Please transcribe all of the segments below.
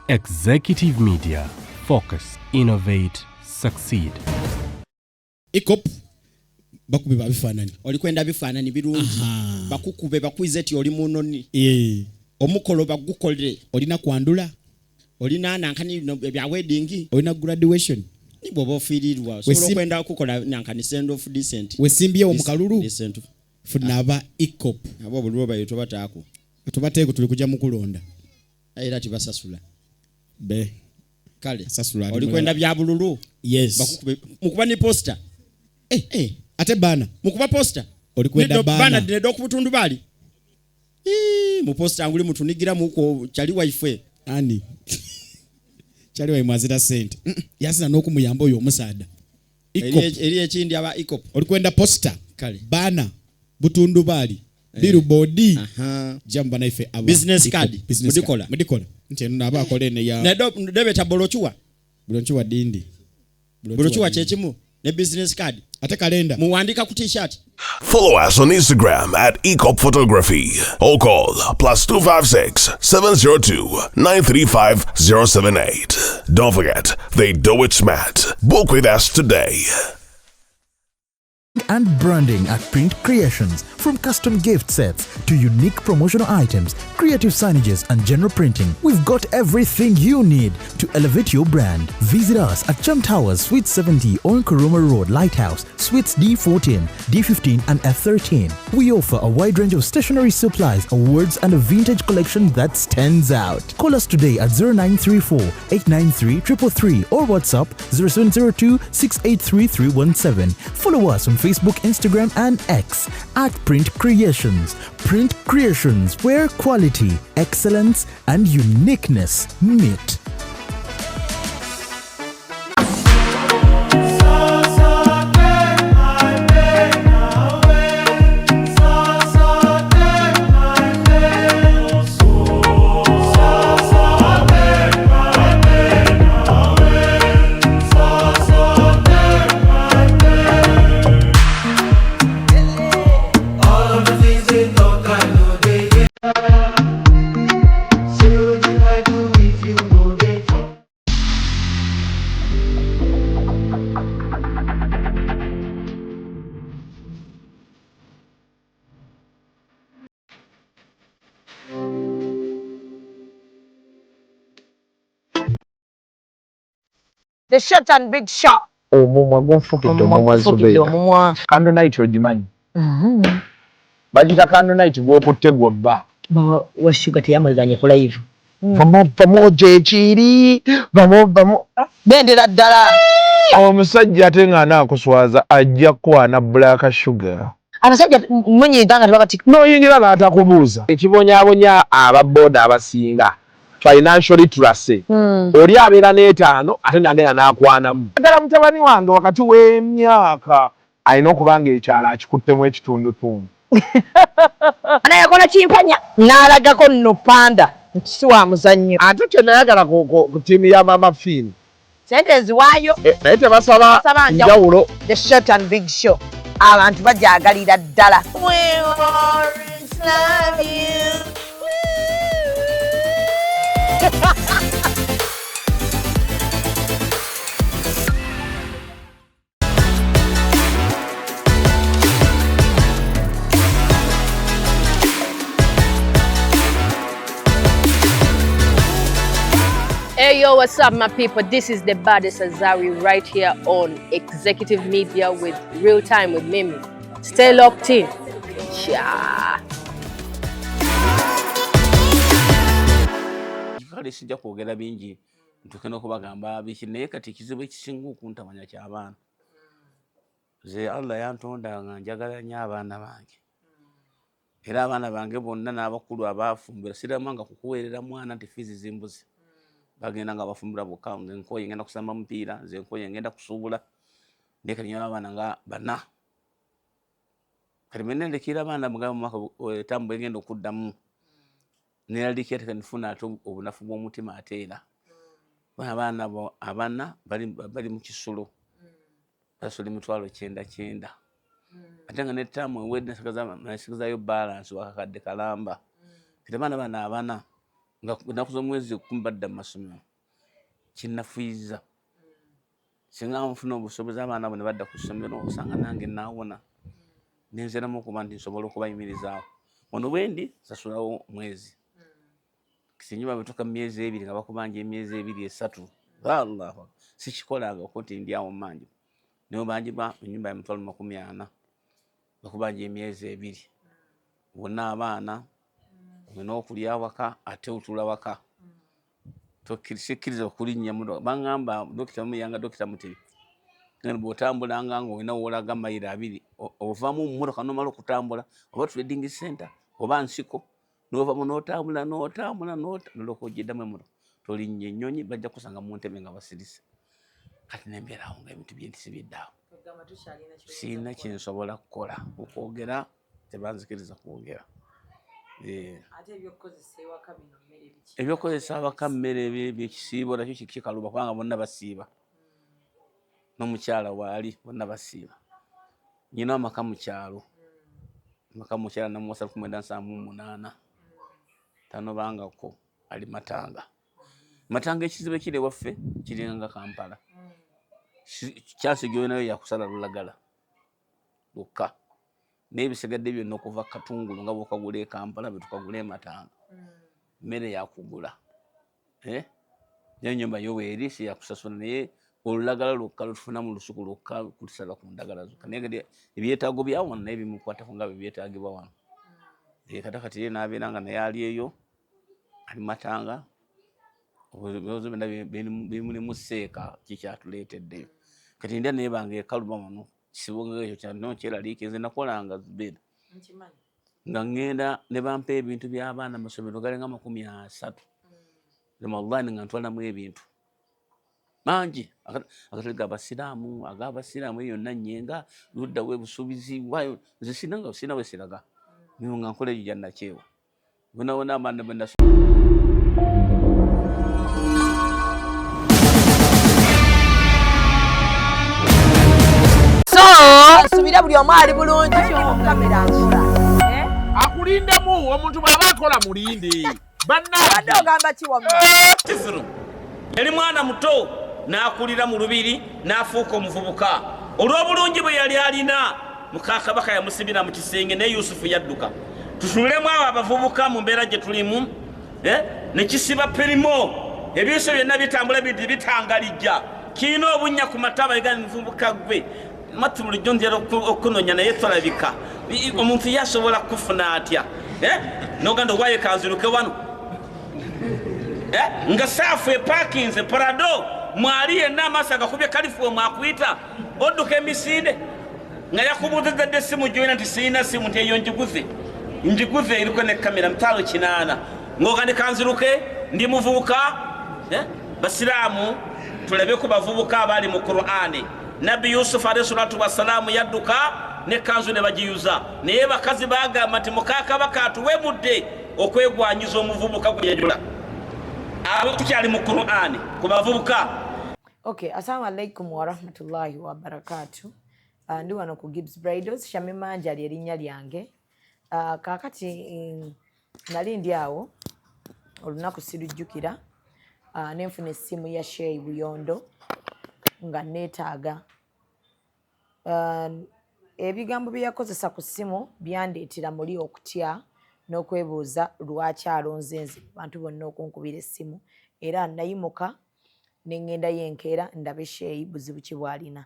Executive Media. Focus, innovate, succeed. Ikop bakube babifanani. Olikwenda bifanani birungi. Bakukube bakwize ti oli munoni. Omukolo bagukolere. Olina kwandula. Olina nankani bya wedding. Olina graduation. Nibo bofirirwa. So kwenda kukola nankani send off decent. Wesimbye omukalulu. Decent. Funaba Ikop. Abo bulwo bayito bataako. Tubateeko tuli kujja mu kulonda. Era tibasasula. Be. Kale. Sasula. Olikwenda bya bululu. Yes. Bakukube mukuba ni poster. Ate bana. Mukuba poster. Olikwenda bana. Bana dinedo kubutundu bali. Mu poster anguli mutunigira muko chali wife. Ani. Chali wa imazira sente. Yasina n'okumuyamba oyo omusaada. Ikop. Eri ekindi aba Ikop. Olikwenda poster. Kale. Bana. Butundu bali. Billboard. Jamba na ife aba. Business card. Mudikola. Nti naba akolene ya. Nedo debeta bolochuwa. Bolochuwa dindi. Bolochuwa chechimu. Ne business card. Ate kalenda. Muwandika ku t-shirt. Follow us on Instagram at Ikop Photography or call +256 702 935 078. Don't forget, they do it smart. Book with us today. And branding at Print Creations. From custom gift sets to unique promotional items, creative signages and general printing, we've got everything you need to elevate your brand. Visit us at Chum Towers, Suite 70 on Kuruma Road, Lighthouse, Suites D14, D15 and F13. We offer a wide range of stationery supplies, awards and a vintage collection that stands out. Call us today at 0934 893 333 or WhatsApp 0702 683 317. Follow us on Facebook, Instagram and X at Print Creations. Print Creations, where quality, excellence and uniqueness meet. The short and big shot. Omumwa gonfukidde omumwa Zubeida. Candle night ogimanyi. Bagita candle night bw'okutte gw'obba. Washuga teyamaliranye ku live. Pamoja ekiri. Bendera ddala. Omusajja ate nga anaakuswaza ajja kwana black sugar. Abasajja munyiga nga tebakati. N'oyingira n'atakubuuza. Ekibonyaabonya ababooda abasinga. Financial literacy. Oli abeera n'etaano ate nagenda n'akwanamu. Ddala mutabani wange wakati w'emyaka alina okuba ng'ekyalo akikuttemu ekitundutundu. Anayakola kimpanya n'alagako nno panda nti si wa muzannyo. Ate kyenayagala ku ttiimu ya Mama Fin. Sente eziwaayo. Naye tebasaba njawulo. The short and big show. Abantu bajaagalira ddala. We always love you. Hey yo, what's up my people? This is the baddest Azari right here on Executive Media with Real Time with Mimi. Stay locked in. Yeah. Kale sijja kwogera bingi ntuke n'okubagamba biki naye kati ekizibu ekisinga okuntamanya ky'abaana. Nze Allah yantonda nga njagala nnyo abaana bange. Era abaana bange bonna n'abakulu abaafumbira siramanga kukuweerera mwana nti fiizi zimbuzi. Bagenda nga bafumbira bokka nze nkoye ngenda kusamba mupiira nze nkoye ngenda kusuubula naye kati nyaba abaana nga bana. Kati menendekera abaana mugamba mu mwaka tambu engenda okuddamu. Neralikia tekanifuna ate obunafu bw'omutima ate era. Abaana abana bali mu kisulo. Basula emitwalo 9. Ate nga nettamu ewedde nasigazayo balance wakakadde kalamba. Kati abaana abana nga nakuzo mwezi kumbadda masomero kinnafuiza singa nfuna obusobozi abaana bo ne badda ku ssomero osanga nange naawona nenzeramu okuba nti nsobola okubayimirizaawo ono bwendi sasulawo mwezi kisinyiba bituka myezi 2 nga bakubanja emyezi 2-3 Allah sikikolanga okoti ndiawo manji niyo banjibwa enyumba ya mutwalo 40 bakubanja emyezi 2 bonna abaana olina okulya waka ate otula waka tokkiriza okulinnya muno bangamba dokita muyanga dokita Mutebi ngene bwotambulanga ng'olina wolaga mayiro 2 ovamu mu mmotoka nomala okutambula oba trading center oba nsiko n'ovamu n'otambula n'olokojjeddamu emmotoka tolinnya ennyonyi bajja kusanga mu ntebe nga basirise kati nembeerawo nga ebintu bye ntisibiddeawo sirina kyensobola kukola okwogera tebanzikiriza kwogera ebyokukozesa awaka mmere byekisiibo nakyo kikaluba kubanga bonna basiiba n'omukyala waali bonna basiiba nyina amaka mu kyalo namuwasa 1978 tanobangako ali Matanga ekizibu ekiri waffe kiringa Kampala kyasigayo nayo yakusala lulagala lukka n'ebisigadde byonna okuva Katungulu nga bwokagula e Kampala betukagula Matanga mmere yakugula n'ennyumba yo weeri si yakusasula naye olulagala lukka lutufuna mu lusuku lukka kutusala ku ndagala zokka naye ebyetaago byawo wano naye bimukwatako nga byetaagibwa wano kati ye n'abeera nga naye ali eyo ali Matanga obulowozi byonna bimulimu seeka kikyatuleeteddeyo kati ndya naye bange ekaluba wano kisibonga ekyo kyano kyeraliikiriza nakolanga zibeera nga ngenda ne bampa ebintu by'abaana amasomero galinga 30 Ramadhan nga ntwalamu ebintu mangi akatali ag'abasiraamu yonna nnyenga ludda webusuubizi wayo nze sina we siraga niyo nga nkola egyo gyannakyewa bonabona abaana benda subira buli omu ali bulungi kamera nkula akulindemu omuntu bw'aba akola mulindi badde ogamba kiwamma Tifuru yali mwana muto n'akulira mu lubiri n'afuuka omuvubuka olw'obulungi bwe yali alina Mukakabaka yamusibira mu kisenge ne Yusufu yadduka tutunulemu abo abavubuka mu mbeera gye tulimu ne kisiba perimo ebiso byonna bitambula bitangalijja kiina obunnya ku mataba egani muvubuka gwe matulu jondera okunonya naye tolabika omuntu yasobola kufuna atya noganda waye kanziruke wano nga saafu epakinze parado mwali yenna amaaso agakubye kalifu mwakuyita odduka emisinde nga yakubuuzizadde essimu gyoyina nti sirina simu nti eyo njiguze eriko ne kamera mutalo 8 ng'ogande kanziruke ndi muvubuka basiraamu tulabe ku bavubuka abali mu Qur'ani Nabi Yusuf alayhi salatu wassalamu yadduka ne kanzu ne bagiyuza naye bakazi bagamba nti Mukakabaka atuwemudde okwegwanyiza omuvubuka gweyajula abo tukyali mu Qur'ani ku bavubuka. Okay, assalamu alaikum wa rahmatullahi wa barakatuh. Ndi wano ku Gibbs Bridals Shamimanja ly'erinnya lyange. Kakati nali ndi awo olunaku sirujjukira nenfuna essimu ya Sheikh Buyondo nga neetaaga ebigambo bye yakozesa ku ssimu byandeetera muli okutya n'okwebuuza lwaki alonze nze bantu bonna okunkubira essimu era nayimuka ne ŋŋenda yenkeera ndabe Sheikh buzibu ki bw'alina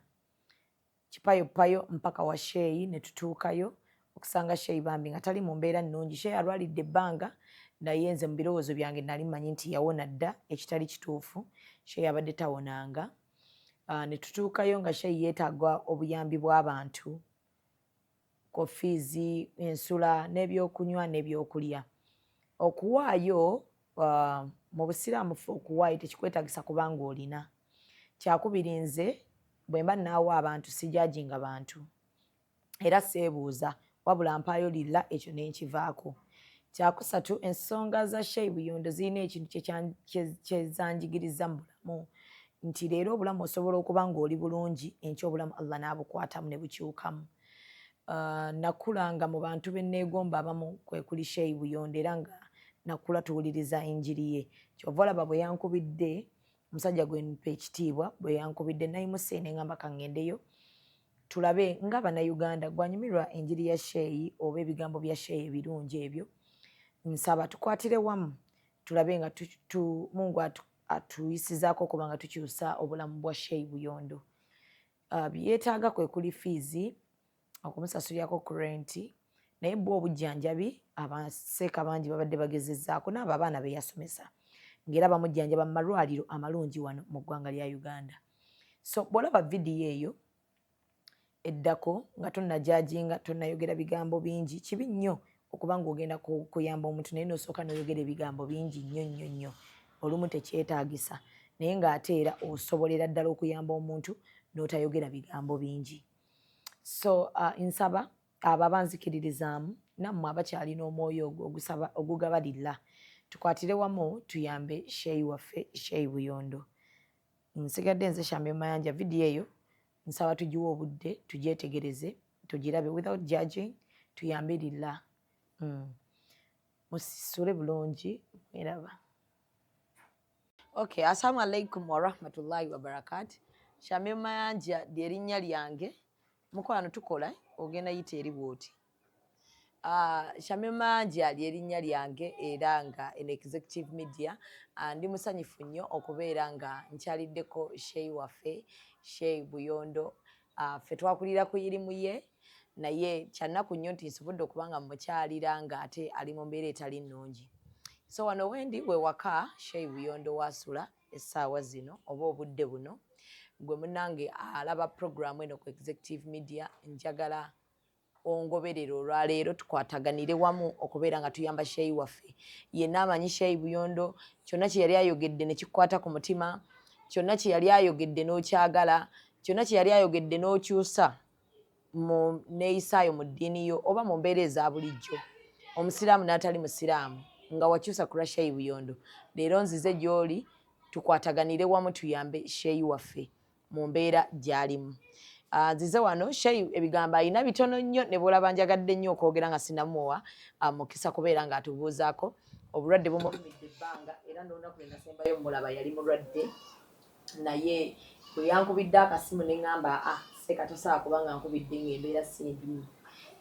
kipayopayo mpaka wa Sheikh ne tutuukayo okusanga Sheikh bambi nga tali mu mbeera nnungi. Sheikh alwalidde ebbanga naye nze mu birowoozo byange nali mmanyi nti yawona dda ekitali kituufu. Sheikh abadde tawonanga. Ne tutuukayo nga Sheikh yeetaaga obuyambi bw'abantu, kofiizi, ensula n'ebyokunywa n'ebyokulya. Okuwaayo mu busiraamu ffe okuwaayo tekikwetaagisa kubanga olina. Kyakubiri nze bwe mba naawa abantu sijajinga bantu era seebuuza wabula mpaayo lilla ekyo n'enkivaako. Kyakusatu ensonga za Sheikh Buyondo zirina ekintu kyezanjigiriza mu bulamu nti leero obulamu osobola okuba ng'oli bulungi enkya obulamu Allah n'abukwatamu ne bukyukamu. Nakulanga mu bantu be neegomba abamu kwe kuli Sheikh Buyondo era nga nakula tuwuliriza enjiri ye. Kyova olaba bwe yankubidde omusajja gwe mpa ekitiibwa bwe yankubidde nayimusa ne ngamba kangendeyo tulabe nga bannayuganda gwanyumirwa enjiri ya Sheyi oba ebigambo bya Sheyi ebirungi ebyo. Nsaba tukwatire wamu tulabe nga Mungu atuyisizaako okuba nga tukyusa obulamu bwa Sheyi Buyondo. Byetaaga kwe kuli fiizi okumusasulirako ku renti naye bwe obujjanjabi abaseeka bangi babadde bagezezzaako n'abo abaana be yasomesa ng'era bamujjanjaba mu malwaliro amalungi wano mu ggwanga lya Uganda. So bw'olaba vidiyo eyo eddako nga tonnajajinga tonnayogera bigambo bingi kibi nnyo okuba ng'ogenda kuyamba omuntu naye n'osooka n'oyogera ebigambo bingi nnyo olumu tekyetaagisa naye ng'ate era osobolera ddala okuyamba omuntu n'otayogera bigambo bingi. So nsaba abo abanzikiririzaamu nammwe abakyalina omwoyo ogugabalira tukwatire wamu tuyambe Sheyi waffe Sheyi Buyondo. Nsigadde nze Shamim Mayanja. Vidiyo eyo nsaba tugiwe obudde tugyetegereze tugirabe without judging tuyambe lilla musisule bulungi mweraba. Okay, assalamu alaikum wa rahmatullahi wa barakatuh. Shamim Mayanja lyerinnya lyange mukwano tukola ogenda yita eri bwoti. Shamim Mayanja lyerinnya lyange era nga en executive media ndi musanyufu nnyo okubeera nga nkyaliddeko Sheyi waffe Sheyi Buyondo. Ffe twakulira ku yirimu ye naye kyannaku nnyo nti nsobodde okuba nga mukyalira ng'ate ali mu mbeera etali nnungi. So wano wendi we waka Sheyi Buyondo wasula essaawa zino oba obudde buno gwe munnange alaba programu eno ku executive media njagala ongoberera olwaleero tukwataganire wamu okubeera nga tuyamba Sheyi waffe. Yenna amanyi Sheyi Buyondo kyonna kye yali ayogedde ne kikwata ku mutima, kyonna kye yali ayogedde n'okyagala, kyonna kye yali ayogedde n'okyusa mu neeyisaayo mu ddiini yo oba mu mbeera eza bulijjo, omusiraamu n'atali musiraamu, nga wakyusa ku lwa Sheyi Buyondo. Leero nzize gy'oli tukwataganire wamu tuyambe Sheyi waffe mu mbeera gy'alimu. Nzize wano Sheyi ebigambo alina bitono nnyo ne bw'olaba njagadde nnyo okwogera nga sinnamuwa mukisa kubeera ng'atubuuzaako. Obulwadde bumulumidde ebbanga era n'olunaku lwe nasembayo mulaba yali mulwadde naye bwe yankubidde akasimu ne ŋŋamba seeka tosobola kuba nga nkubidde ng'embeera sindimu.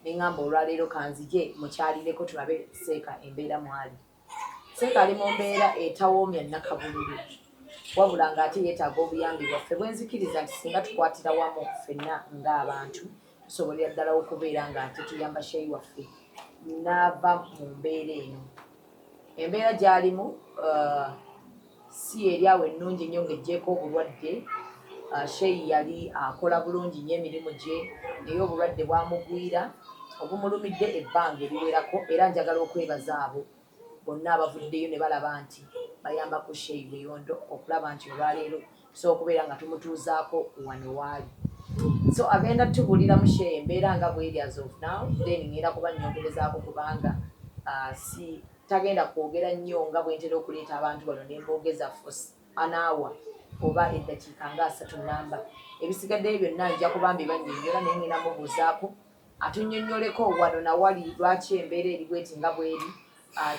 Ne ŋŋamba olwaleero kanzije mukyalireko tulabe seeka embeera mwali. Seeka ali mu mbeera etawoomya nnakabululu wabula ng'ate yeetaaga obuyambi bwaffe. Bwe nzikiriza nti singa tukwatira wamu ffenna ng'abantu tusobolera ddala okubeera ng'ate tuyamba Sheyi waffe n'ava mu mbeera eno. Embeera gy'alimu si eri awo ennungi nnyo ng'eggyeko obulwadde. Sheyi yali akola bulungi nnyo emirimu gye naye obulwadde bwamugwira obumulumidde ebbanga eriwerako era njagala okwebaza abo bonna abavuddeyo ne balaba nti bayambako Sheyi Buyondo okulaba nti olwaleero tusobola okubeera nga tumutuuzaako wano waali. So agenda tubuuliramu Sheyi embeera nga bw'eri as of now then ngenda kuba nnyongerezaako kubanga si tagenda kwogera nnyo nga bwe ntera okuleeta abantu bano ne mboogeza anaawa oba eddakiika nga 3 nnamba. Ebisigaddeyo byonna nja kuba mbibannyonnyola naye ngenda mubuuzaako atunnyonnyoleko wano nawali lwaki embeera eri bweti nga bw'eri,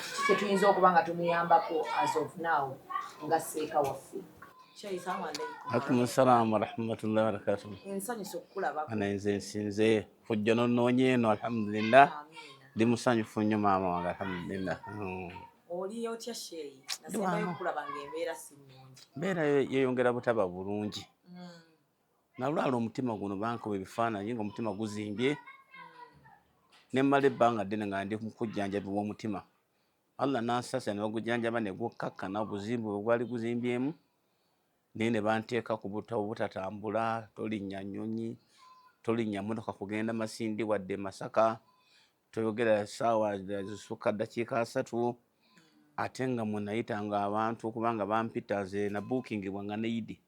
kiki kye tuyinza okuba nga tumuyambako as of now nga seeka waffe. Sheyi salamu alaikum. Alaikum salaam wa rahmatullahi wa barakatuh. Nsanyusa okukulabako. Nze nsinze kujja n'onnoonya eno alhamdulillah. Ndi musanyufu nnyo maama wange alhamdulillah. Oli otya Sheyi? Nasembayo okulaba ng'embeera si nnungi. Embeera yeeyongera butaba bulungi. Nalwala omutima guno bankuba ebifaananyi ng'omutima guzimbye. Ne mmala ebbanga ddene nga ndi mu kujjanjabi w'omutima. Allah n'ansasa ne bagujjanjaba ne gukkakkana obuzimbu bwe gwali guzimbyemu. Naye ne banteeka ku butabo butatambula, tolinnya nnyonyi, tolinnya mmotoka kugenda Masindi wadde Masaka, toyogera essaawa zisukka ddakiika 3, ate nga munayitanga abantu kubanga bampita ze na bookingibwa nga ne Idi.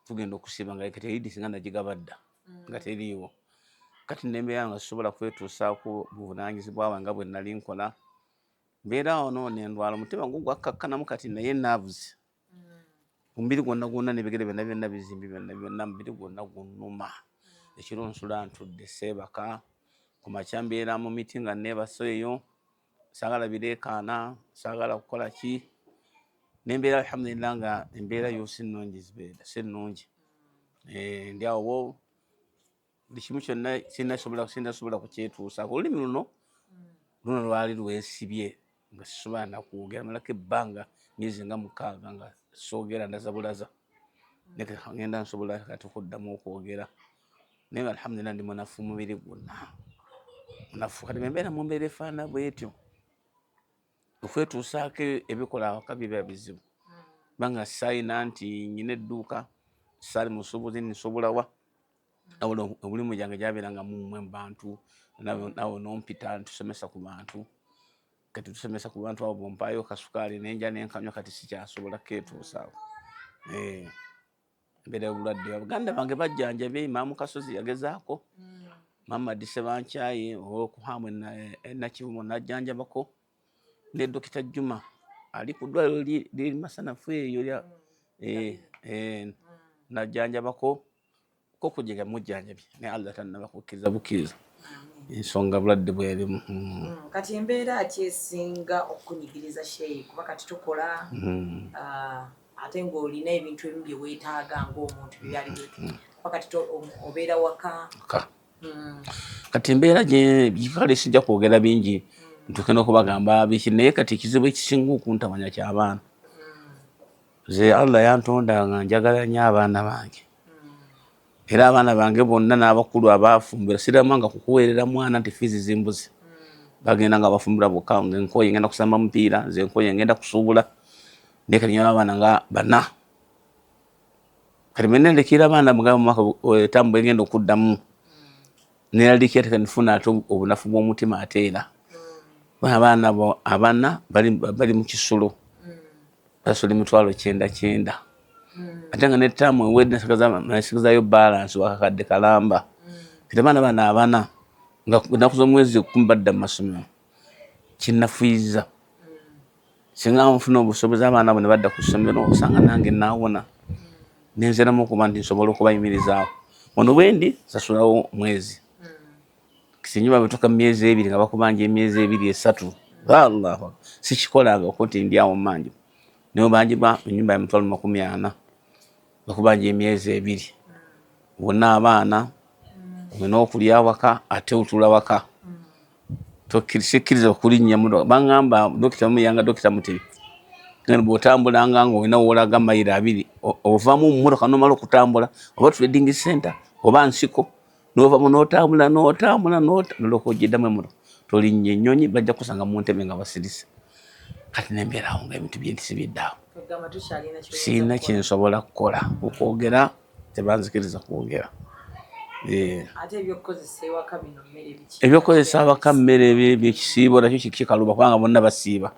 Tugenda okusiba nga kati Idi singa nagigabadda nga teriiwo. Kati nembeera nga sisobola kwetuusaako buvunaanyizibwa bwange nga bwe nali nkola. Mbeera ono ne ndwala omutima gwakkakkanamu kati naye nerves. Omubiri gwonna gwonna n'ebigere byonna byonna bizimbi byonna byonna omubiri gwonna gunnuma. Ekiro nsula ntudde seebaka ku makya mbeera mu miti nga neebasa eyo sagala bireekaana sagala kukola ki nembeera alhamdulillah nga embeera yo sinungi zibeera sinungi ndi awo buli kimu kyonna sinasobola kukyetuusa olulimi luno lwali lwesibye nga sisobola nakwogera malako ebbanga myezi nga 6 nga soogera ndazabulaza ngenda nsobola kati okuddamu okwogera naye alhamdulillah ndi munafu mubiri gwonna munafu kati bembeera mu mbeera efaana bwetyo okwetuusaako ebikola awaka biba bizibu banga sayina nti nyina edduuka saali musuubuzi nsobolawa omulimu gyange gyabeeranga mumwe mu bantu nawe nompita ntusomesa ku bantu kati tusomesa ku bantu abo bompaayo kasukaali nenja nenkanywa kati sikyasobola keetuusaawo embeera y'obulwadde abaganda bange bajjanjabye Imaamu Kasozi yagezaako Mama Disebankyaye okuhamu nakivumo najjanjabako ne Dokita Juma ali ku ddwaliro liri Masanafu eyo najjanjabako kokujega mujjanjabye naye Allah tannaba kukkiriza bukkiriza ensonga bulwadde bwerimu kati embeera akyesinga okunyigiriza sheyi kuba kati tukola ate ng'olina ebintu ebimu bye weetaaga ng'omuntu byali kuba kati obeera waka kati embeera gyekale sijja kwogera bingi ntuuke n'okubagamba biki naye kati ekizibu ekisinga okuntamanya ky'abaana ze Allah yantonda nga njagala nnyo abaana bange era abaana bange bonna n'abakulu abaafumbira siramanga kukuweerera mwana nti fiizi zimbuzi bagenda nga bafumbira bokka ngenkoye ngenda kusamba mupiira nze nkoye ngenda kusuubula naye kati nyina abaana nga bana kati menendekera abaana mugabo mwaka etambo egenda okuddamu neraliikira ate kanifuna ate obunafu bw'omutima ate era abaana bo abana bali mu kisulo basula 9,900 ate nga nettamu ewedde nasigazayo balance wakakadde kalamba kati abaana bana abana nga ennaku z'omwezi 10 badda mu masomero kinnafuyiza singa nfuna obusobozi abaana bo ne badda ku ssomero osanga nange naawona nenzeramu okuba nti nsobola okubayimirizaawo ono bwendi sasulawo mwezi kisinyiba bituka myezi 2 nga bakubanja emyezi 2-3 Allah sikikolanga okunti ndi awo manji niyo banjibwa ennyumba ya 40 bakubanja emyezi 2 bonna abaana olina okulya waka ate otula waka tokkiriza okulinnya muno bangamba dokita muyanga dokita mutebi ngani bwotambulanga nga olina woolaga mayiro 2 ovaamu mummotoka nomala okutambula oba trading center oba nsiko novamu notambula nolokojjeddamu emmotoka tolinnya ennyonyi bajja kusanga mu ntebe nga basirisa kati nembeera awo nga ebintu byentisibiddaawo sirina kyensobola kukola okwogera tebanzikiriza kwogera ebyokukozesa awaka mmere byekisiibo nakyo kikaluba kubanga bonna basiiba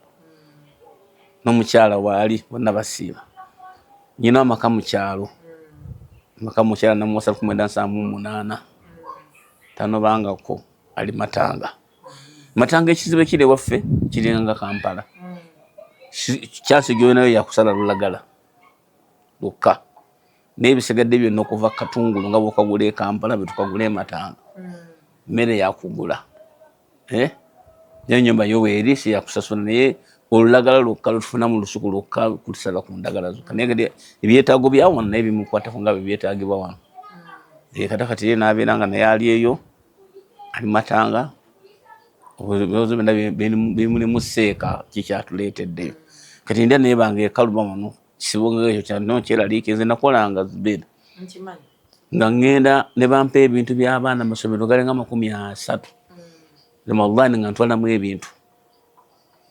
n'omukyala waali bonna basiiba nyina amaka mukyalo mukyala namuwasa 1978 tanobangako ali Matanga ekizibu ekiri ewaffe kiringa Kampala kyansigayo yakusala lulagala lukka n'ebisigadde byonna okuva Katungulu nga bwokagula e Kampala betukagula e Matanga mmere yakugula n'ennyumba yoweeri si yakusasula naye olulagala lukka lutufuna mu lusuku lukka kutusala ku ndagala zokka naye ebyetaago byawano naye bimukwatako nga byetaagibwa wano kati ye n'abeera nga naye ali eyo ali Matanga obulozi byonna bimulimu seeka kikyatuleeteddeyo kati ndya naye bange ekaluba wano kisibo ekyo kyanokyeraliika nze nakolanga zibeera nga ngenda ne bampa ebintu by'abaana amasomero galinga 30 Ramadhan nga ntwalamu ebintu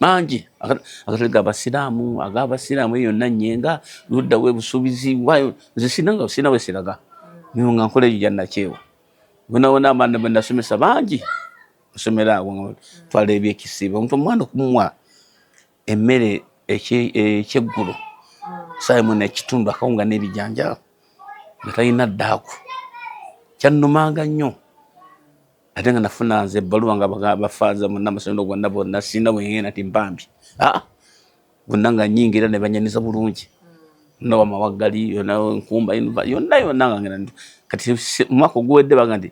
mangi akatali ag'abasiraamu eyo nannyenga ludda webusuubizi wayo nze sina wesiraga niyo nga nkola egyo gyannakyewa bonabona abaana bendasomesa bangi osomera awo twala ebyekisiibo omuntu omwana okumuwa emmere ekyeggulo saayimu nekitundu akawunga n'ebijjanjalo nga talina ddaaku kyannumanga nnyo ate nga nafuna nze ebbaluwa nga bafaaza monna amasomero gonna bonna sina bwengenda nti mpambi bonna nga nnyingira ne banyaniza bulungi nna wamawaggali yonna nkumba yonna nga ngenda kati omwaka oguwedde baga nti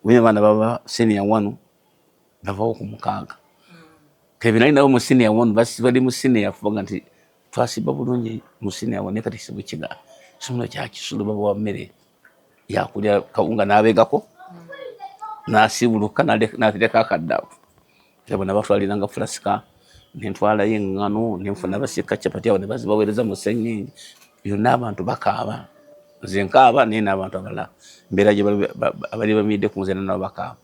wina abaana baba senior 1 bavawo ku 6 tebinali nabo mu senior one bali mu senior fuga nti twasiba bulungi mu senior one kati sibu kiga somo kya kisulu baba wa mmere yakulya kawunga nabegako nasibuluka natereka akaddawo yabona batwaliranga flasika nentwala y'engano nenfuna basika chapati awo ne bazibawereza mu senyi yonna abantu bakaaba nze nkaaba nina abantu abala mbeera gye abali bamidde ku nze nabo bakaaba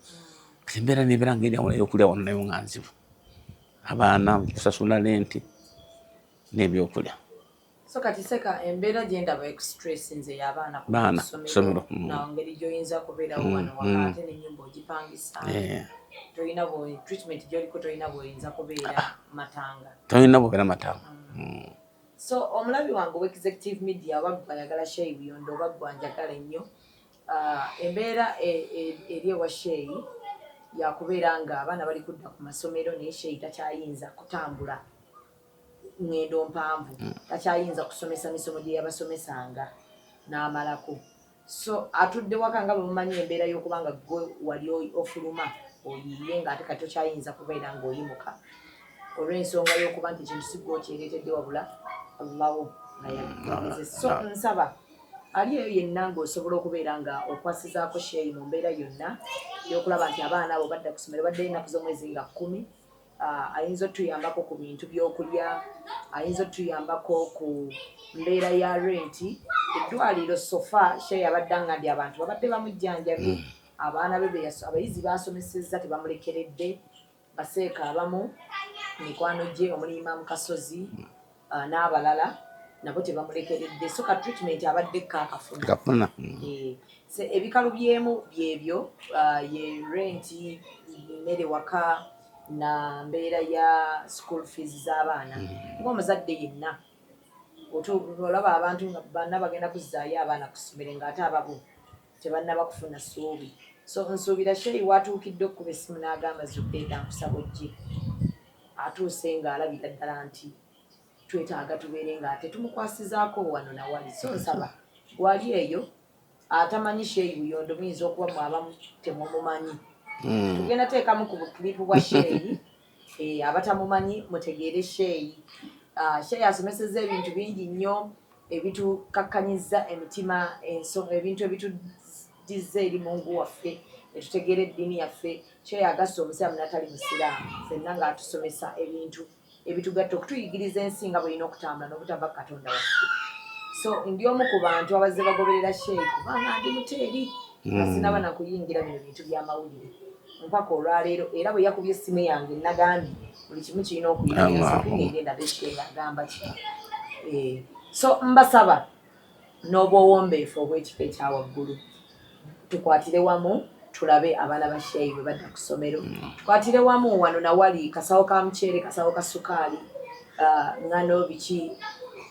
embeera nebeera ngeri awo eyokulya wano nayo nganzibu abaana kusasula lenti n'ebyokulya. So kati seka embeera gyendaba express nze y'abaana ku ssomero nawo ngeri gy'oyinza kubeerawo wano waka ate n'ennyumba ogipangisa toyina treatment gy'oliko toyina bw'oyinza kubeera matanga. Toyina bw'obeera matanga. So omulabi wange w'Executive Media oba ayagala Sheyi Buyondo oba gwe anjagala ennyo embeera eri ewa Sheyi yakubeera nga abaana bali kudda ku masomero naye Sheyi takyayinza kutambula ngendo mpanvu takyayinza kusomesa misomo gye yabasomesanga n'amalako. So atudde waka nga bamumanyi embeera y'okubanga gwe wali ofuluma oyiye nga ate kati tokyayinza kubeera ng'oyimuka olw'ensonga y'okuba nti ekintu si gwe okyereetedde wabula Allahu naye. So nsaba ali eyo yenna ng'osobola okubeera nga okwasizaako Sheyi mu mbeera yonna y'okulaba nti abaana abo badda ku ssomero badde ennaku z'omwezi nga 10 ayinza otuyambako ku bintu by'okulya ayinza otuyambako ku mbeera ya renti eddwaliro sofa Sheyi abadde nga ndi abantu babadde bamujjanjabye abaana be abayizi basomesezza tebamulekeredde baseeka abamu mikwano gye omulima mu Kasozi n'abalala nabo tebamulekeredde so ka treatment abadde kakafuna ebikalu byemu byebyo ye renti mmere waka na mbeera ya school fees z'abaana ng'omuzadde yenna olaba abantu nga banna bagenda kuzzaayo abaana ku ssomero ng'ate ababo tebannaba kufuna ssuubi. So nsuubira Sheyi watuukidde okuba essimu n'agamba Zubeda nkusaba ojje atuuse ng'alabira ddala nti twetaaga tubeere ng'ate tumukwasizaako wano na wali. So nsaba gwali eyo atamanyi Sheyi Buyondo muyinza okuba mwabamu temumumanyi tugenda teekamu ku bukilipu bwa Sheyi abatamumanyi mutegeere Sheyi. Sheyi asomesezza ebintu bingi nnyo ebitukakkanyiza emitima ebintu ebituddiza eri Mungu waffe etutegeera eddiini yaffe. Sheyi agassa omusiraamu n'atali musiraamu ffenna ng'atusomesa ebintu ebitugatta okutuyigiriza ensi nga bw'erina okutambula n'obutava Katonda waffe. So ndi omu ku bantu abazze bagoberera Sheyi kubanga ndi muteeri asinaba na kuyingira bino bintu by'amawulire mpaka olwaleero era bwe yakubye essimu yange nagambye buli kimu kirina okuyingira Sheyi agamba ki. So mbasaba n'obwowombeefu obw'ekifo ekya waggulu tukwatire wamu tulabe abaana ba Sheyi bwe badda ku ssomero tukwatire wamu wano na wali kasawo ka muceere kasawo ka sukaali ngano biki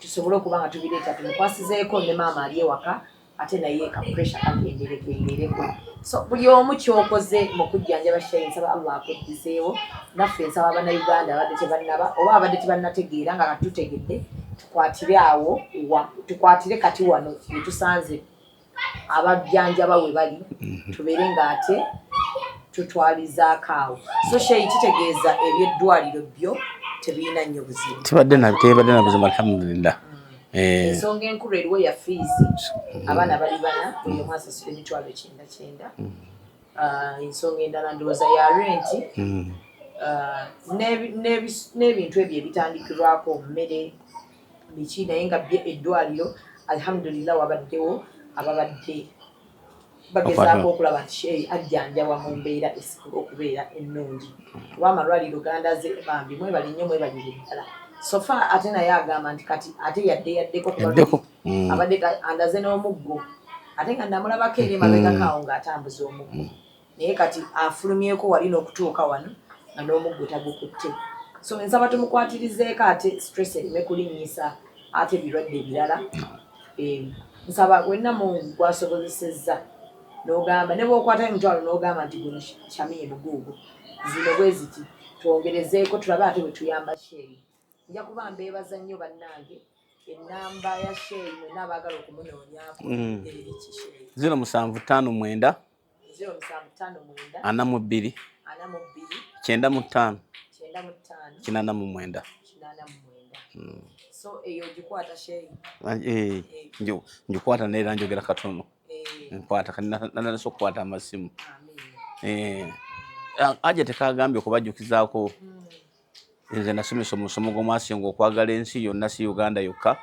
tusobole okuba nga tubireeta tumukwasizeeko ne maama ali ewaka ate naye ka pressure kagendereko. So buli omu kyokoze mu kujjanjaba Sheyi nsaba Allah akuddizeewo naffe nsaba Abannayuganda abadde tebannaba oba abadde tebannategeera nga katutegedde tukwatire awo tukwatire kati wano wetusanze abajjanjaba we bali tubeere ng'ate tutwalizaako awo. So Sheyi kitegeeza ebyeddwaliro byo tebirina nnyo buzibu tebadde na buzibu alhamdulillah. Ensonga enkulu eriwo ya fiizi abaana bali bana buli omu asasula $900. Ensonga endala ndowooza ya renti n'ebintu ebyo ebitandikirwako mmere biki naye nga eddwaliro alhamdulillah wabaddewo ababadde bagezaako okulaba nti Sheyi ajjanjabwa mu mbeera esikula okubeera ennungi kuba amalwaliro gandaze bambi mwebali nnyo mwebalire ddala. Sofa ate naye agamba nti kati ate yaddeko abadde andaze n'omuggo ate nga namulabako eri emabegakaawo ng'atambuza omuggo naye kati afulumyeko wali n'okutuuka wano nga n'omuggo tagukutte. So nsaba tumukwatirizeeko ate stress erime kulinnyisa ate ebirwadde ebirala. Nsaba wenna Mungu gwasobozesezza n'ogamba ne bw'okwata emitwalo n'ogamba nti guno kyamiye buguugo zino bwe ziti twongerezeeko tulabe ate bwe tuyamba Sheyi. Nja kuba mbeebaza nnyo bannange ennamba ya Sheyi mwenna abaagala okumunoonyaako eriki Sheyi 0759 0759 42 95 95 89. So eyo gikwata sheyi ngikwata neera njogera katono nkwata kananaso kukwata amasimu aje tekagambye okubajjukizaako nze nasomesa omusomo gw'omwasinga okwagala ensi yonna si Uganda yokka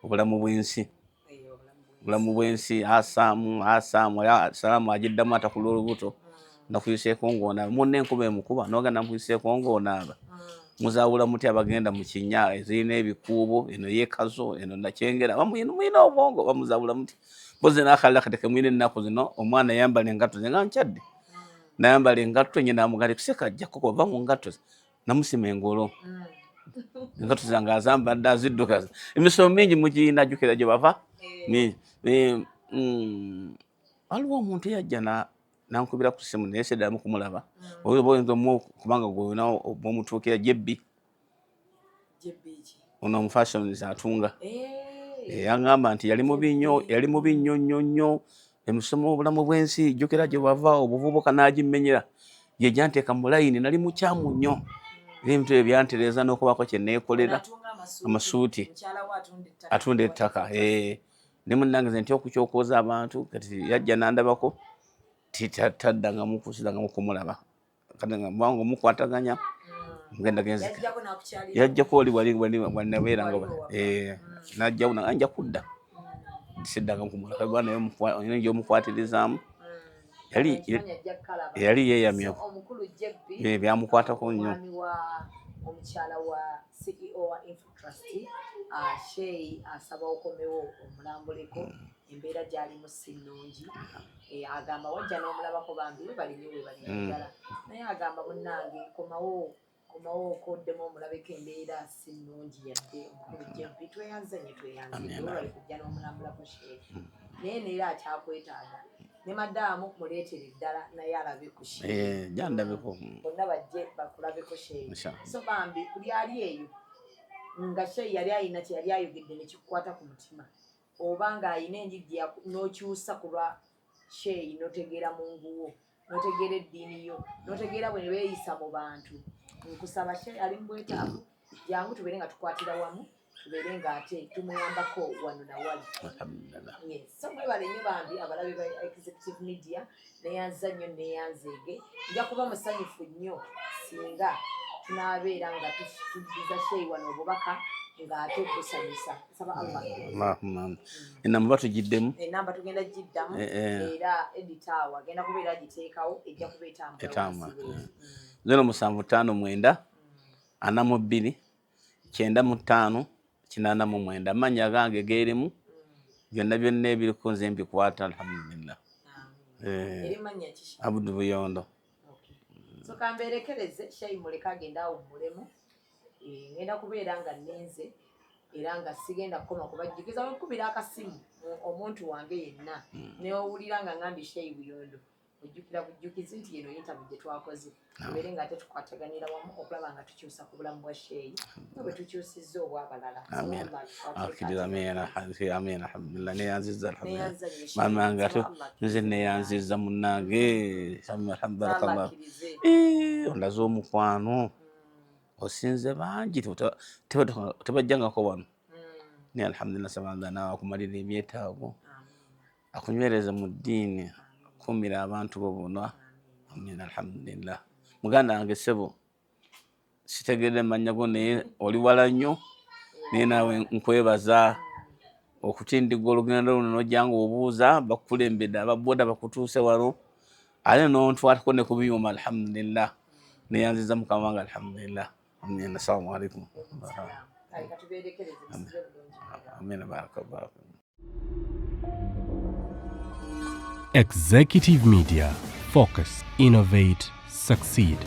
obulamu bw'ensi salaamu agiddamu atakula olubuto nakuyiseeko ng'onaaba munne enkuba emukuba n'ogenda mukuyiseeko ng'onaaba muzaawula muti abagenda mu kinnya ezirina ebikuubo eno yeekazo eno nakyengera muyina obwongo bamuzaawula muti mpozi n'akalala kateke mwine ennaku zino omwana yambala engatto ze nga nkyadde nayambala engatto nyina amugale kuseka ajjako kuva mu ngatto ze namusima engolo engatto zange azambadde aziddukaza emisomo mingi mugiyina jjukira gye bava waliwo omuntu yajja nankubira ku simu naye seddamu kumulaba oyinza kubanga gwena omutuukira Jebbi ono omufashionist atunga yaŋŋamba nti yali mubi nnyo emisomo obulamu bw'ensi jjukira gye bava obuvubuka n'agimmenyera ye gyanteeka mu layini nali mukyamu nnyo ebintu ebyo byantereeza n'okubako kye neekolera amasuuti atunda ettaka ne munnange nze ntya okukyokooza abantu kati yajja n'andabako taddangamu kusirangamu kumulaba kati nga mukwataganya ngenda genzi yajjako oli wanabeera nga najjawo nanja kudda siddangamu kumulaba bwana naye omukwatirizaamu yali yeeyamye byamukwatako nnyo omukyala wa CEO wa Infotrust Sheyi asaba okomewo omulambuleko embeera gyalimu si nnungi agamba wajja n'omulabako bambi balinyewe balinyagala naye agamba munnange komawo okoddemu omulabeko embeera si nnungi yadde omukulu Jebbi tweyanzanye bali kujja n'omulambulako Sheyi naye neera akyakwetaaga ne madaamu muleetere eddala naye alabe ku Sheyi gyandabeko bonna bajje bakulabeko Sheyi so bambi buli ali eyo nga Sheyi yali ayina kye yali ayogedde nekikukwata ku mutima oba ng'ayina enjigi n'okyusa ku lwa Sheyi n'otegeera mungu wo n'otegeera eddiini yo n'otegeera bwe ne beeyisa mu bantu nkusaba Sheyi ali mu bwetaavu jangu tubeere nga tukwatira wamu tubeere ng'ate tumuyambako wano nawali so mwebale nnyo bambi abalabe ba Executive Media neyanza nnyo neyanzeege nja kuba musanyufu nnyo singa tunaabeera nga tuddiza Sheyi wano obubaka ng'ate busanyusa saba Allah enamba tugiddemu enamba tugenda giddamu era editaawa agenda kubeera agiteekawo ejja kuba etambula 075 42 95 89 amanya gange geerimu byonna ebiriko nze mbikwata alhamdulillah Abudu Buyondo so kamberekereze Sheyi muleka agenda awo mulemu ngenda kubeera nga nenze era nga sigenda kukoma kubajjukiza bakubira akasimu omuntu wange yenna neowulira nga ngambi Sheyi Buyondo ojjukira bujjukizi nti yeno interview gye twakoze tubeere nga tetukwataganira wamu okulaba nga tukyusa ku bulamu bwa Sheyi nga bwe tukyusizza obwabalala amina alhamdulillah neyanziza alhamdulillah nze neyanziza munnange alhamdulillah ondaze omukwano osinze bangi tebajjangako wano naye alhamdulillah sabanga nawe akumalira ebyetaago akunywereza mu ddiini kumira abantu bobona amina alhamdulillah muganda wange ssebo sitegeredde mannya go naye oli wala nnyo naye naawe nkwebaza okutindiga olugendo luno nojjanga obuuza bakukulembedde ababoda bakutuuse wano ate nontwatako ne ku byuma alhamdulillah neyanziza mukama wange alhamdulillah amina assalamu alaikum amina barakallahu. Executive Media. Focus, innovate, succeed.